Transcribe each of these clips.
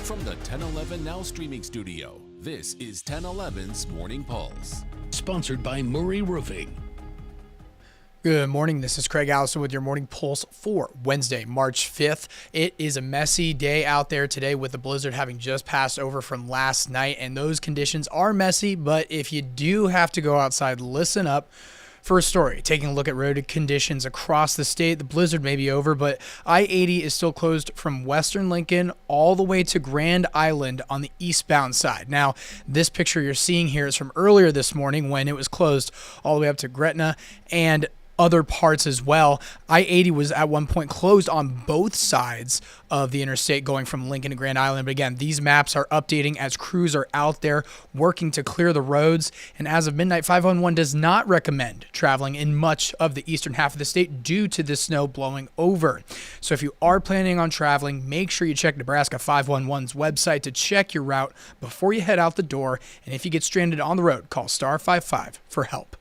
From the 1011 Now streaming studio, this is 1011's Morning Pulse. Sponsored by Murray Roofing. Good morning. This is Craig Allison with your Morning Pulse for Wednesday, March 5th. It is a messy day out there today with the blizzard having just passed over from last night, and those conditions are messy, but if you do have to go outside, listen up. First story, taking a look at road conditions across the state. The blizzard may be over, but I-80 is still closed from Western Lincoln all the way to Grand Island on the eastbound side. Now, this picture you're seeing here is from earlier this morning when it was closed all the way up to Gretna and other parts as well. I-80 was at one point closed on both sides of the interstate going from Lincoln to Grand Island. But again, these maps are updating as crews are out there working to clear the roads. And as of midnight, 511 does not recommend traveling in much of the eastern half of the state due to the snow blowing over. So if you are planning on traveling, make sure you check Nebraska 511's website to check your route before you head out the door. And if you get stranded on the road, call star 55 for help.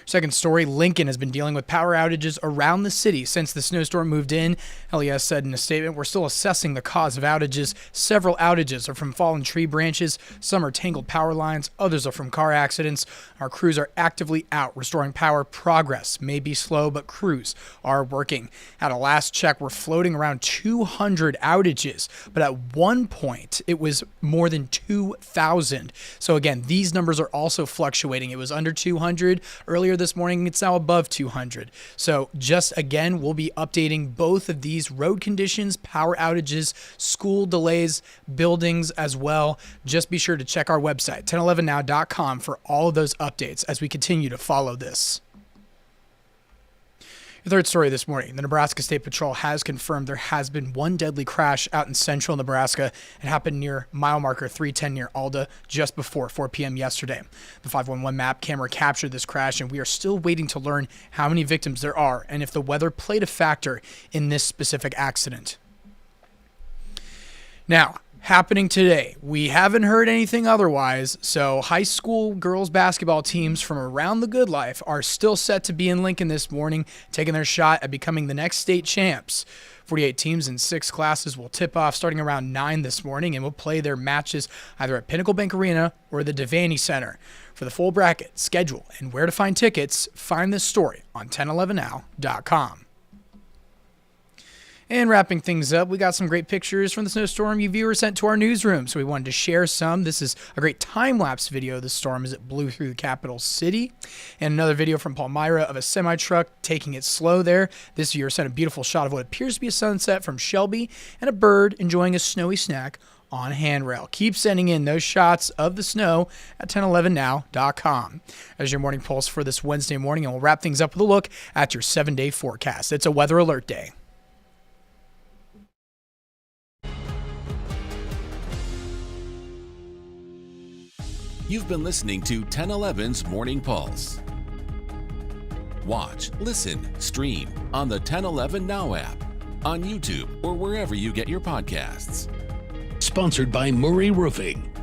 Second story, Lincoln has been dealing with power outages around the city since the snowstorm moved in. LES said in a statement, "We're still assessing the cause of outages. Several outages are from fallen tree branches. Some are tangled power lines. Others are from car accidents. Our crews are actively out restoring power. Progress may be slow, but crews are working." At a last check, we're floating around 200 outages, but at one point it was more than 2,000. So again, these numbers are also fluctuating. It was under 200 earlier this morning. It's now above 200. So just again, we'll be updating both of these road conditions, power outages, school delays, buildings as well. Just be sure to check our website, 1011now.com, for all of those updates as we continue to follow this. The third story this morning, the Nebraska State Patrol has confirmed there has been one deadly crash out in central Nebraska. It happened near mile marker 310 near Alda just before 4 p.m. yesterday. The 511 map camera captured this crash, and we are still waiting to learn how many victims there are and if the weather played a factor in this specific accident. Now, happening today, we haven't heard anything otherwise, so high school girls basketball teams from around the good life are still set to be in Lincoln this morning, taking their shot at becoming the next state champs. 48 teams in 6 classes will tip off starting around 9 this morning and will play their matches either at Pinnacle Bank Arena or the Devaney Center. For the full bracket, schedule, and where to find tickets, find this story on 1011now.com. And wrapping things up, we got some great pictures from the snowstorm you viewers sent to our newsroom, so we wanted to share some. This is a great time-lapse video of the storm as it blew through the capital city. And another video from Palmyra of a semi-truck taking it slow there. This viewer sent a beautiful shot of what appears to be a sunset from Shelby and a bird enjoying a snowy snack on a handrail. Keep sending in those shots of the snow at 1011now.com. As your morning pulse for this Wednesday morning, and we'll wrap things up with a look at your 7-day forecast. It's a weather alert day. You've been listening to 1011's Morning Pulse. Watch, listen, stream on the 1011 Now app, on YouTube, or wherever you get your podcasts. Sponsored by Murray Roofing.